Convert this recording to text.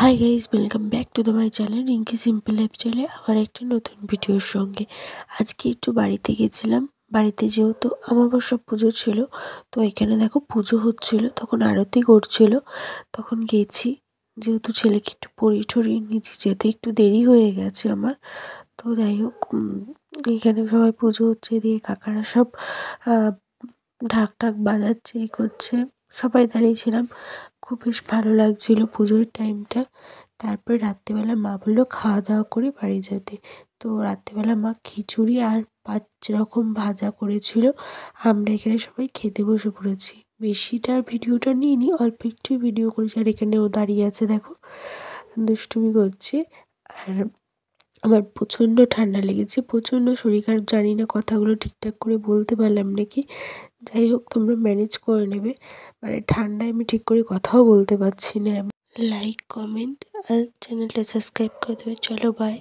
High guys, welcome back to my channel Rinki simple লাইফস্টাইলে আবার একটা নতুন ভিডিওর সঙ্গে। আজকে একটু বাড়িতে গেছিলাম। বাড়িতে যেহেতু অমাবস্যা পুজো ছিল, তো এখানে দেখো পুজো হচ্ছিল, তখন আরতি করছিল, তখন গেছি। যেহেতু ছেলেকে একটু পরিয়ে ঠরিয়ে নিতে যেতে একটু দেরি হয়ে গেছে আমার। তো যাই হোক, এখানে সবাই পুজো হচ্ছে, দিয়ে কাকারা সব ঢাক ঢাক বাজাচ্ছে, করছে, সবাই দাঁড়িয়েছিলাম। খুব বেশ ভালো লাগছিল পুজোর টাইমটা। তারপর রাত্রিবেলা মা বললো খাওয়া দাওয়া করে বাড়ি যেতে। তো রাত্রিবেলা মা খিচুড়ি আর ৫ রকম ভাজা করেছিল। আমরা এখানে সবাই খেতে বসে পড়েছি। বেশিটা ভিডিওটা নিইনি, অল্প একটু ভিডিও করেছি। আর এখানে ও দাঁড়িয়ে আছে দেখো, দুষ্টুমি করছে। আর আমার প্রচণ্ড ঠান্ডা লেগেছে, প্রচণ্ড শরীর খারাপ। জানি না কথাগুলো ঠিকঠাক করে বলতে পারলাম নাকি। যাই হোক, তোমরা ম্যানেজ করে নেবে। মানে ঠান্ডায় আমি ঠিক করে কথাও বলতে পারছি না। লাইক, কমেন্ট আর চ্যানেলটা সাবস্ক্রাইব করে দেবে। চলো, বাই।